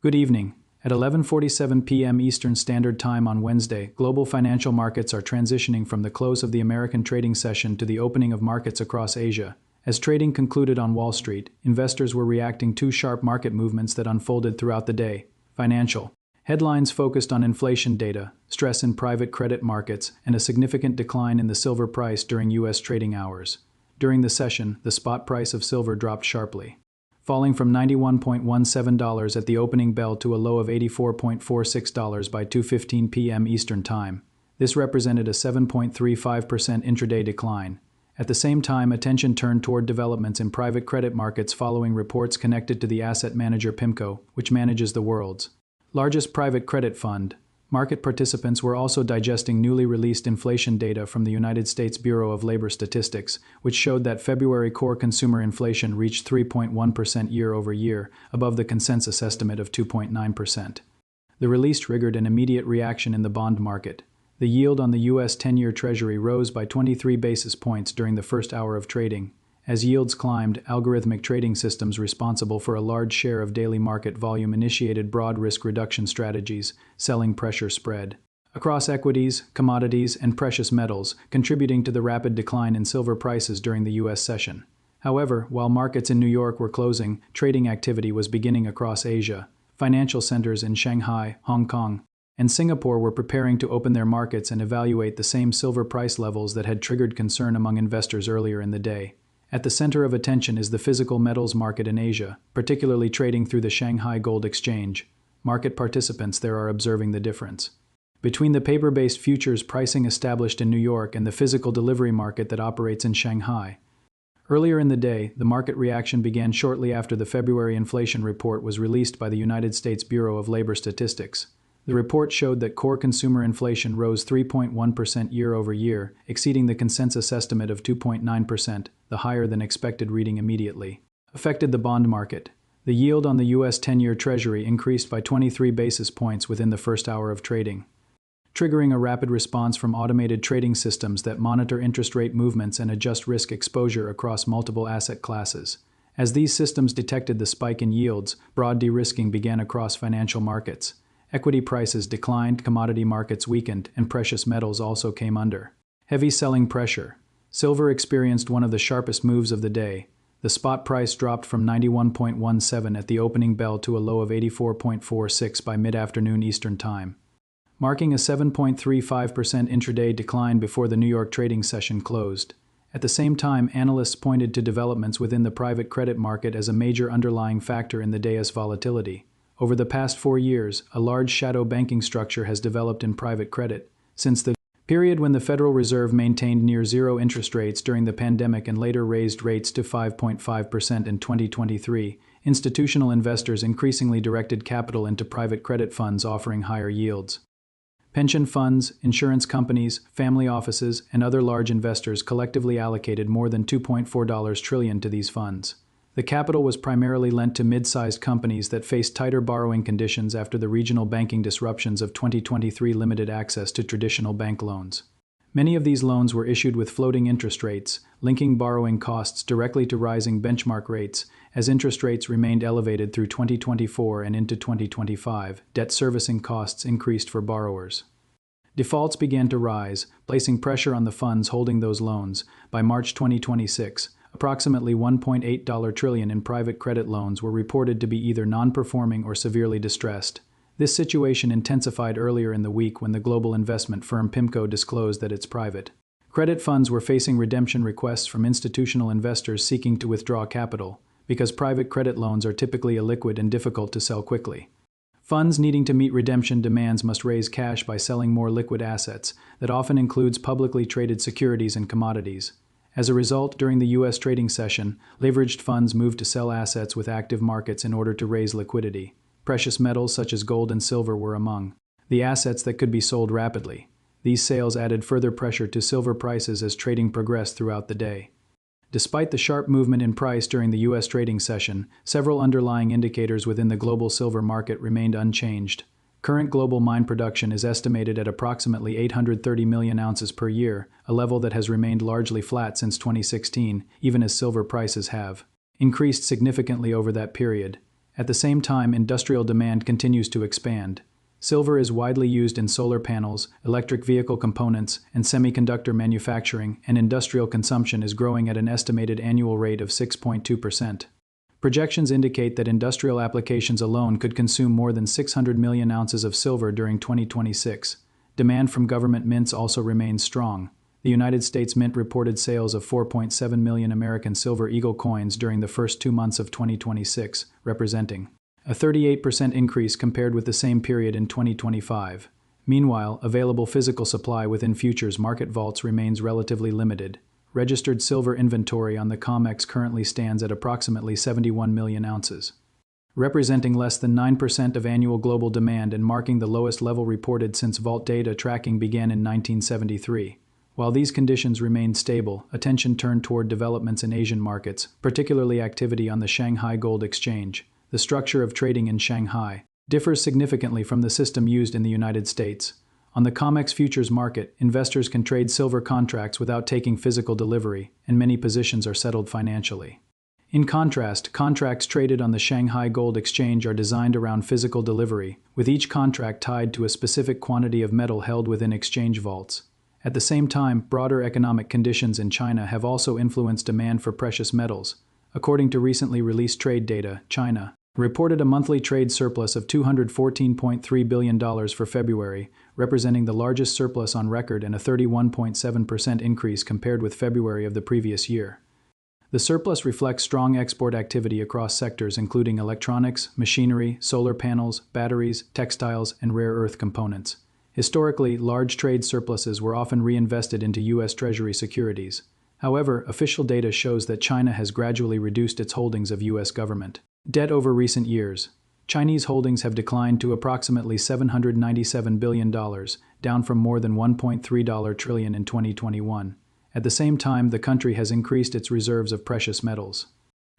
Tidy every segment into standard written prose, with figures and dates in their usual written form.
Good evening. At 11:47 p.m. Eastern Standard Time on Wednesday, global financial markets are transitioning from the close of the American trading session to the opening of markets across Asia. As trading concluded on Wall Street, investors were reacting to sharp market movements that unfolded throughout the day. Financial headlines focused on inflation data, stress in private credit markets, and a significant decline in the silver price during U.S. trading hours. During the session, the spot price of silver dropped sharply, falling from $91.17 at the opening bell to a low of $84.46 by 2:15 p.m. Eastern Time. This represented a 7.35% intraday decline. At the same time, attention turned toward developments in private credit markets following reports connected to the asset manager PIMCO, which manages the world's largest private credit fund. Market participants were also digesting newly released inflation data from the United States Bureau of Labor Statistics, which showed that February core consumer inflation reached 3.1% year-over-year, above the consensus estimate of 2.9%. The release triggered an immediate reaction in the bond market. The yield on the U.S. 10-year Treasury rose by 23 basis points during the first hour of trading. As yields climbed, algorithmic trading systems responsible for a large share of daily market volume initiated broad risk reduction strategies, selling pressure spread across equities, commodities, and precious metals, contributing to the rapid decline in silver prices during the U.S. session. However, while markets in New York were closing, trading activity was beginning across Asia. Financial centers in Shanghai, Hong Kong, and Singapore were preparing to open their markets and evaluate the same silver price levels that had triggered concern among investors earlier in the day. At the center of attention is the physical metals market in Asia, particularly trading through the Shanghai Gold Exchange. Market participants there are observing the difference between the paper-based futures pricing established in New York and the physical delivery market that operates in Shanghai. Earlier in the day, the market reaction began shortly after the February inflation report was released by the United States Bureau of Labor Statistics. The report showed that core consumer inflation rose 3.1% year-over-year, exceeding the consensus estimate of 2.9%, the higher-than-expected reading immediately affected the bond market. The yield on the U.S. 10-year Treasury increased by 23 basis points within the first hour of trading, triggering a rapid response from automated trading systems that monitor interest rate movements and adjust risk exposure across multiple asset classes. As these systems detected the spike in yields, broad de-risking began across financial markets. Equity prices declined, commodity markets weakened, and precious metals also came under heavy selling pressure. Silver experienced one of the sharpest moves of the day. The spot price dropped from $91.17 at the opening bell to a low of $84.46 by mid-afternoon Eastern Time, marking a 7.35% intraday decline before the New York trading session closed. At the same time, analysts pointed to developments within the private credit market as a major underlying factor in the day's volatility. Over the past 4 years, a large shadow banking structure has developed in private credit. Since the period when the Federal Reserve maintained near-zero interest rates during the pandemic and later raised rates to 5.5% in 2023, institutional investors increasingly directed capital into private credit funds offering higher yields. Pension funds, insurance companies, family offices, and other large investors collectively allocated more than $2.4 trillion to these funds. The capital was primarily lent to mid-sized companies that faced tighter borrowing conditions after the regional banking disruptions of 2023 limited access to traditional bank loans. Many of these loans were issued with floating interest rates, linking borrowing costs directly to rising benchmark rates. As interest rates remained elevated through 2024 and into 2025, debt servicing costs increased for borrowers. Defaults began to rise, placing pressure on the funds holding those loans. By March 2026, approximately $1.8 trillion in private credit loans were reported to be either non-performing or severely distressed. This situation intensified earlier in the week when the global investment firm PIMCO disclosed that its private credit funds were facing redemption requests from institutional investors seeking to withdraw capital, because private credit loans are typically illiquid and difficult to sell quickly. Funds needing to meet redemption demands must raise cash by selling more liquid assets. That often includes publicly traded securities and commodities. As a result, during the U.S. trading session, leveraged funds moved to sell assets with active markets in order to raise liquidity. Precious metals such as gold and silver were among the assets that could be sold rapidly. These sales added further pressure to silver prices as trading progressed throughout the day. Despite the sharp movement in price during the U.S. trading session, several underlying indicators within the global silver market remained unchanged. Current global mine production is estimated at approximately 830 million ounces per year, a level that has remained largely flat since 2016, even as silver prices have increased significantly over that period. At the same time, industrial demand continues to expand. Silver is widely used in solar panels, electric vehicle components, and semiconductor manufacturing, and industrial consumption is growing at an estimated annual rate of 6.2%. Projections indicate that industrial applications alone could consume more than 600 million ounces of silver during 2026. Demand from government mints also remains strong. The United States Mint reported sales of 4.7 million American Silver Eagle coins during the first 2 months of 2026, representing a 38% increase compared with the same period in 2025. Meanwhile, available physical supply within futures market vaults remains relatively limited. Registered silver inventory on the COMEX currently stands at approximately 71 million ounces, representing less than 9% of annual global demand and marking the lowest level reported since vault data tracking began in 1973. While these conditions remained stable, attention turned toward developments in Asian markets, particularly activity on the Shanghai Gold Exchange. The structure of trading in Shanghai differs significantly from the system used in the United States. On the COMEX futures market, investors can trade silver contracts without taking physical delivery, and many positions are settled financially. In contrast, contracts traded on the Shanghai Gold Exchange are designed around physical delivery, with each contract tied to a specific quantity of metal held within exchange vaults. At the same time, broader economic conditions in China have also influenced demand for precious metals. According to recently released trade data, China reported a monthly trade surplus of $214.3 billion for February, representing the largest surplus on record and a 31.7% increase compared with February of the previous year. The surplus reflects strong export activity across sectors including electronics, machinery, solar panels, batteries, textiles, and rare earth components. Historically, large trade surpluses were often reinvested into U.S. Treasury securities. However, official data shows that China has gradually reduced its holdings of U.S. government debt over recent years. Chinese holdings have declined to approximately $797 billion, down from more than $1.3 trillion in 2021. At the same time, the country has increased its reserves of precious metals.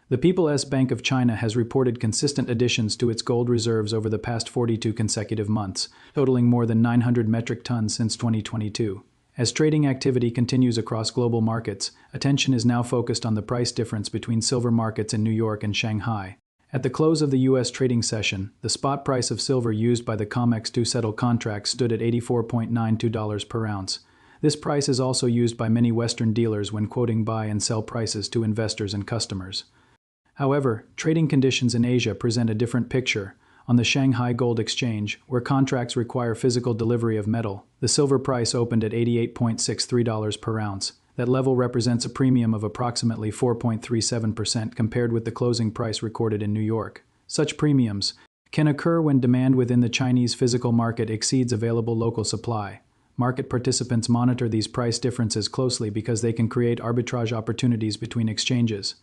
The People's Bank of China has reported consistent additions to its gold reserves over the past 42 consecutive months, totaling more than 900 metric tons since 2022. As trading activity continues across global markets, attention is now focused on the price difference between silver markets in New York and Shanghai. At the close of the U.S. trading session, the spot price of silver used by the COMEX to settle contracts stood at $84.92 per ounce. This price is also used by many Western dealers when quoting buy and sell prices to investors and customers. However, trading conditions in Asia present a different picture. On the Shanghai Gold Exchange, where contracts require physical delivery of metal, the silver price opened at $88.63 per ounce. That level represents a premium of approximately 4.37% compared with the closing price recorded in New York. Such premiums can occur when demand within the Chinese physical market exceeds available local supply. Market participants monitor these price differences closely because they can create arbitrage opportunities between exchanges.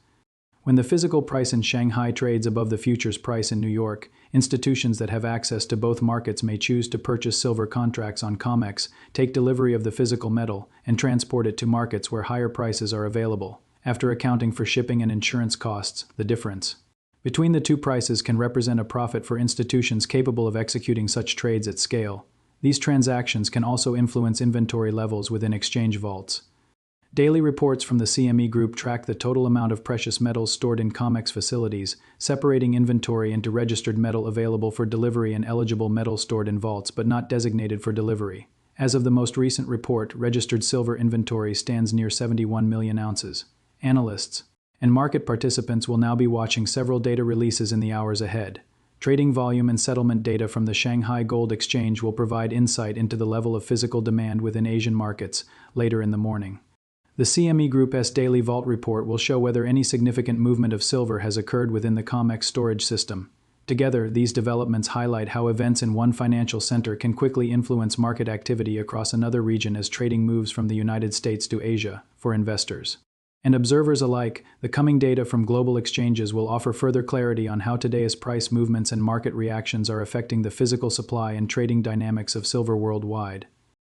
When the physical price in Shanghai trades above the futures price in New York, institutions that have access to both markets may choose to purchase silver contracts on COMEX, take delivery of the physical metal, and transport it to markets where higher prices are available. After accounting for shipping and insurance costs, the difference between the two prices can represent a profit for institutions capable of executing such trades at scale. These transactions can also influence inventory levels within exchange vaults. Daily reports from the CME Group track the total amount of precious metals stored in COMEX facilities, separating inventory into registered metal available for delivery and eligible metal stored in vaults but not designated for delivery. As of the most recent report, registered silver inventory stands near 71 million ounces. Analysts and market participants will now be watching several data releases in the hours ahead. Trading volume and settlement data from the Shanghai Gold Exchange will provide insight into the level of physical demand within Asian markets later in the morning. The CME Group's daily vault report will show whether any significant movement of silver has occurred within the COMEX storage system. Together, these developments highlight how events in one financial center can quickly influence market activity across another region as trading moves from the United States to Asia. For investors and observers alike, the coming data from global exchanges will offer further clarity on how today's price movements and market reactions are affecting the physical supply and trading dynamics of silver worldwide.